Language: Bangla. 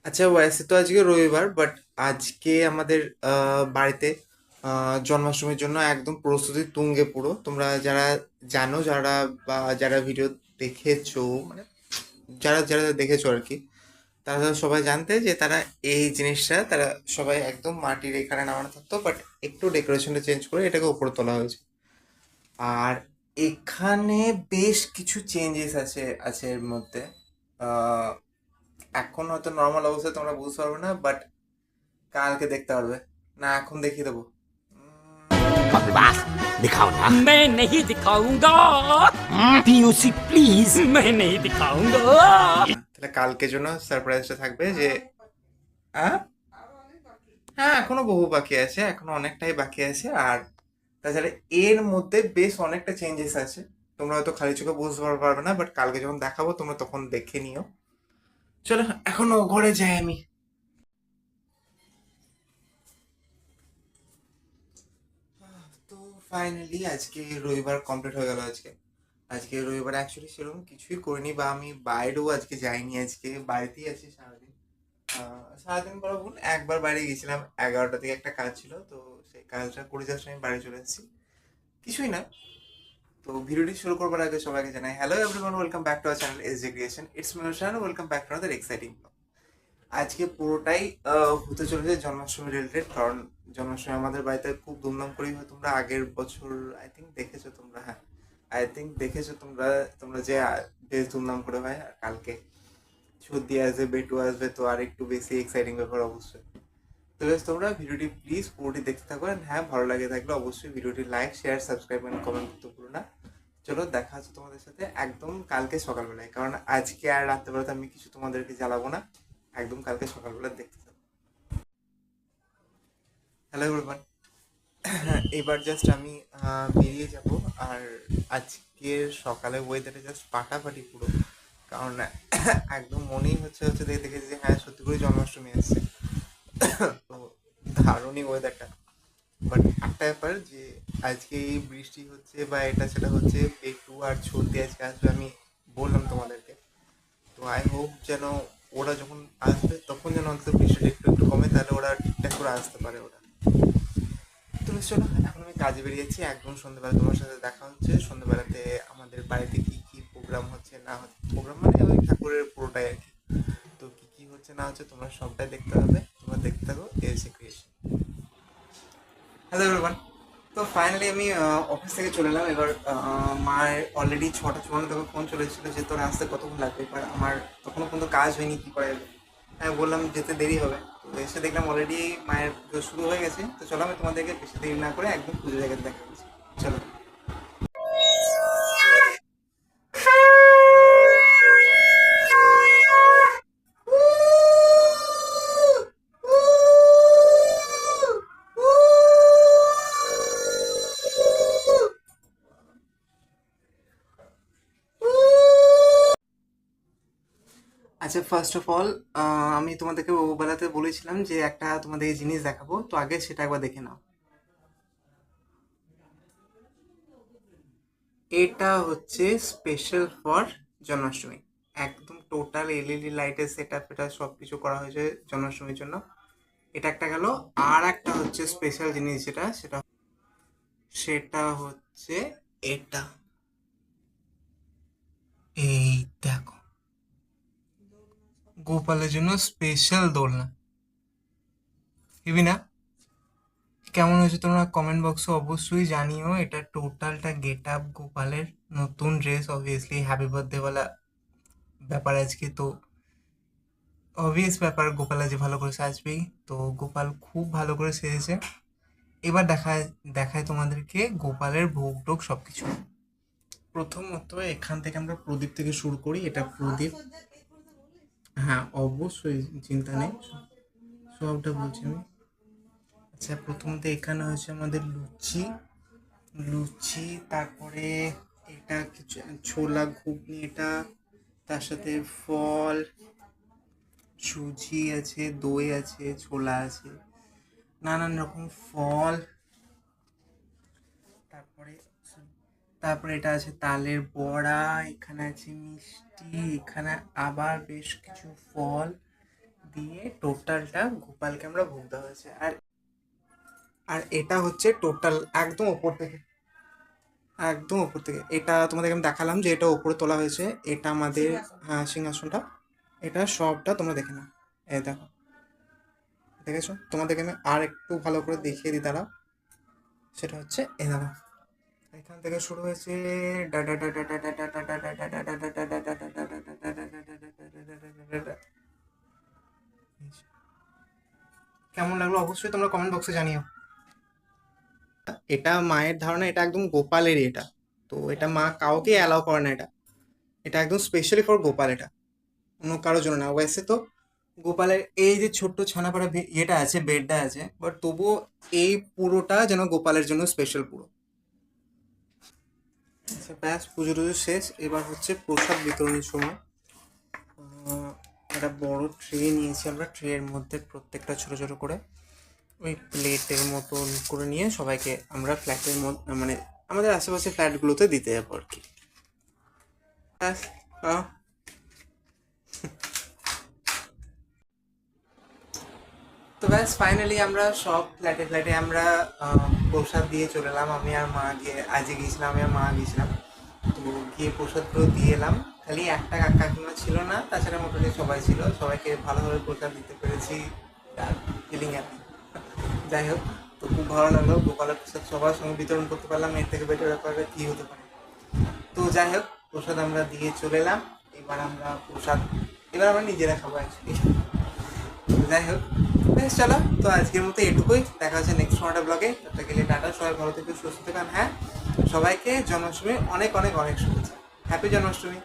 আচ্ছা, ওয়াইসে তো আজকে রবিবার, বাট আজকে আমাদের বাড়িতে জন্মাষ্টমীর জন্য একদম প্রস্তুতি তুঙ্গে পুরো। তোমরা যারা জানো, যারা বা যারা ভিডিও দেখেছো, মানে যারা যারা দেখেছো আর কি, তারা সবাই জানতে যে তারা এই জিনিসটা তারা সবাই একদম মাটির এখানে নামানো থাকতো, বাট একটু ডেকোরেশনটা চেঞ্জ করে এটাকে উপরে তোলা হয়েছে। আর এখানে বেশ কিছু চেঞ্জেস আছে আছে এর মধ্যে। আহ, এখন হয়তো নর্মাল অবস্থায় তোমরা বুঝতে পারবে না, বাট কালকে দেখতে পারবে। না, এখন দেখিয়ে দেবো। बकवास दिखाओ ना। मैं नहीं दिखाऊंगा। PUC please. मैं नहीं दिखाऊंगा। তাহলে কালকের জন্য সারপ্রাইজটা থাকবে যে আহ, হ্যাঁ, এখনো বহু বাকি আছে, এখনো অনেকটাই বাকি আছে। আর তাছাড়া এর মধ্যে বেশ অনেকটা চেঞ্জেস আছে। তোমরা হয়তো খালি চোখে বুঝতে পারবে না, বাট কালকে যখন দেখাবো তোমরা তখন দেখে নিও। চলো, এখনো ঘরে যাই আমি। তো ফাইনালি আজকে রবিবার কমপ্লিট হয়ে গেল। আজকে আজকে রবিবার অ্যাকচুয়ালি সেরকম কিছুই করিনি, বা আমি বাইরেও আজকে যাইনি, আজকে বাড়িতেই আছি সারাদিন। সারাদিন বলা ভুল, একবার বাইরে গেছিলাম, 11টা থেকে একটা কাজ ছিল, তো সেই কাজটা করে যাওয়ার সময় বাড়ি চলে এসেছি। কিছুই না। তো ভিডিওটি শুরু করবার আগে সবাইকে জানাই hello everyone, welcome back to our channel S J creation. It's my channel, welcome back to another exciting. আজকে পুরোটাই হতে চলেছে জন্মাষ্টমী রিলেটেড, কারণ জন্মাষ্টমী আমাদের বাড়িতে খুব ধুমধাম করেই হয়। তোমরা আগের বছর আই থিঙ্ক দেখেছো, তোমরা, হ্যাঁ, আই থিঙ্ক দেখেছো তোমরা, তোমরা যে বেশ ধুমধাম করে হয়। আর কালকে সর্দি আসবে, বেটু আসবে, তো আর একটু বেশি এক্সাইটিং ব্যাপার অবশ্যই। তো বেশ, তোমরা ভিডিওটি প্লিজ পুরোটি দেখতে থাকো, and হ্যাঁ, ভালো লাগে থাকলে অবশ্যই ভিডিওটি like, share, subscribe and comment করতে ভুলো না। চলো, দেখা হচ্ছে তোমাদের সাথে একদম কালকে সকালবেলায়, কারণ আজকে আর রাত্রেবেলাতে আমি কিছু তোমাদেরকে জ্বালাবো না। একদম কালকে সকালবেলা দেখতে থাকো। Hello everyone. এবার জাস্ট আমি বেরিয়ে যাব। আর আজকের সকালে ওয়েদারটা জাস্ট ফাটাফাটি পুরো, কারণ একদম মনেই হচ্ছে দেখে দেখে যে হ্যাঁ, সত্যি করে জন্মাষ্টমী আসছে। তো দারুণই ওয়েদারটা। বাট একটা ব্যাপার যে আজকে এই বৃষ্টি হচ্ছে বা এটা সেটা হচ্ছে, পেটু আর সর্দি আজকে আসবে, আমি বললাম তোমাদেরকে। তো আই হোপ যেন ওরা যখন আসবে তখন যেন অন্তত বৃষ্টিটা একটু একটু কমে, তাহলে ওরা ঠিকঠাক করে আসতে পারে ওরা। তো বেশ, চলো, এখন আমি কাজে বেরিয়েছি। একদম সন্ধ্যেবেলা তোমার সাথে দেখা হচ্ছে। সন্ধ্যেবেলাতে আমাদের বাড়িতে কি কি প্রোগ্রাম হচ্ছে না হচ্ছে, প্রোগ্রাম মানে ওই ঠাকুরের পুরোটাই আর কি। তো কি কি হচ্ছে না হচ্ছে তোমরা সবটাই দেখতে হবে। তোমরা দেখতে থাকো এসে ক্রিয়েশন। Hello everyone. তো ফাইনালি আমি অফিস থেকে চলে এলাম। এবার মায়ের অলরেডি 6টা 54 তখন ফোন চলে এসেছিলো যে তোর আসতে কতক্ষণ লাগবে। এবার আমার তখনও পর্যন্ত কাজ হয়নি, কী করা যাবে। হ্যাঁ, বললাম যেতে দেরি হবে। তো এসে দেখলাম অলরেডি মায়ের পুজো শুরু হয়ে গেছে। তো চলো, আমি তোমাদেরকে বেশি দেরি না করে একদম পুজো জায়গাতে দেখা করছি। চলো। আচ্ছা, ফার্স্ট অফ অল, আমি তোমাদেরকে ওবেলাতে বলেছিলাম যে একটা তোমাদেরকে জিনিস দেখাবো, তো আগে সেটা একবার দেখে নাও। এটা হচ্ছে স্পেশাল ফর জন্মাষ্টমী। একদম টোটাল এলইডি লাইটের সেট আপ, এটা সব কিছু করা হয়েছে জন্মাষ্টমীর জন্য। এটা একটা গেল। আর একটা হচ্ছে স্পেশাল জিনিস, যেটা সেটা সেটা হচ্ছে এটা। এই দেখো, গোপালের জন্য স্পেশাল দোলনা। হেবি না? কেমন হয়েছে তোমরা কমেন্ট বক্সে অবশ্যই জানিও। এটা টোটালটা গেট আপ গোপালের, নতুন ড্রেস, অবভিয়াসলি হ্যাপি বার্থডে বলা ব্যাপার আজকে তো। অবভিয়াস ব্যাপার, গোপাল আজ ভালো করে সাজবেই। তো গোপাল খুব ভালো করে সেজেছে। এবার দেখায় দেখায় তোমাদেরকে গোপালের ভোগ টোগ সবকিছু। প্রথমত এখান থেকে আমরা প্রদীপ থেকে শুরু করি। এটা প্রদীপ, হ্যাঁ অবশ্যই, চিন্তা নেই, সবটা বলছি আমি। আচ্ছা, প্রথমত এখানে হচ্ছে আমাদের লুচি। লুচি, তারপরে এটা কিছু ছোলা ঘুগনি, এটা তার সাথে ফল, সুজি আছে, দই আছে, ছোলা আছে, নানান রকম ফল। তারপরে তারপরে এটা আছে তালের বড়া, এখানে আছে মিষ্টি, এখানে আবার বেশ কিছু ফল দিয়ে টোটালটা গোপালকে আমরা ভোগ দেওয়া হয়েছে। আর আর এটা হচ্ছে টোটাল একদম ওপর থেকে, একদম ওপর থেকে। এটা তোমাদেরকে আমি দেখালাম যে এটা ওপরে তোলা হয়েছে, এটা আমাদের হ্যাঁ সিংহাসনটা, এটা সবটা তোমরা দেখে নাও। এই দেখো, দেখেছো? তোমাদেরকে আমি আর একটু ভালো করে দেখিয়ে দিই দাঁড়াও। সেটা হচ্ছে এই দেখো, এখান থেকে শুরু হয়েছে কেমন লাগলো অবশ্যই তোমরা কমেন্ট বক্সে জানিও। এটা মায়ের ধারণা, এটা একদম গোপালেরই এটা। তো এটা মা কাউকে অ্যালাউ করে না, এটা এটা একদম স্পেশালি ফর গোপাল, এটা অন্য কারোর জন্য না। ওয়েসে তো গোপালের এই যে ছোট্ট ছানাপাড়া ইয়েটা আছে, বেডটা আছে, বাট তবুও এই পুরোটা যেন গোপালের জন্য স্পেশাল পুরো। আচ্ছা ব্যাস, পুজো টুজো শেষ, এবার হচ্ছে প্রসাদ বিতরণের সময়। একটা বড় ট্রে নিয়েছি আমরা, ট্রের মধ্যে প্রত্যেকটা ছোট ছোট করে ওই প্লেটের মতন করে নিয়ে সবাইকে আমরা ফ্ল্যাটের মধ্যে মানে আমাদের আশেপাশে ফ্ল্যাটগুলোতে দিতে যাবো আর কি। ব্যাস, তো ব্যাস ফাইনালি আমরা সব ফ্ল্যাটে ফ্ল্যাটে আমরা প্রসাদ দিয়ে চলে এলাম। আমি আর মা গিয়ে আজকে গিয়েছিলাম, আমি আর মা গিয়েছিলাম, তো গিয়ে প্রসাদগুলো দিয়ে এলাম। খালি একটা কাকিমা ছিল না, তাছাড়া মোটামুটি সবাই ছিল, সবাইকে ভালোভাবে প্রসাদ দিতে পেরেছি, তার ফিলিং আর কি। যাই হোক, তো খুব ভালো লাগলো, গোপালের প্রসাদ সবার সঙ্গে বিতরণ করতে পারলাম, এর থেকে বেটার ব্যাপার কী হতে পারে। তো যাই হোক, প্রসাদ আমরা দিয়ে চলে এলাম। এবার আমরা প্রসাদ এবার আমরা নিজেরা খাবো অ্যাকচুয়ালি। যাই হোক, বেশ চলো, তো আজকের মতো এটুকুই, দেখা হচ্ছে নেক্সট একটা ব্লগে। তাতে গেলে টাটা, সবাই ভালো থেকে সুস্থ থাকান। হ্যাঁ, সবাইকে জন্মাষ্টমী অনেক অনেক অনেক শুভেচ্ছা, হ্যাপি জন্মাষ্টমী।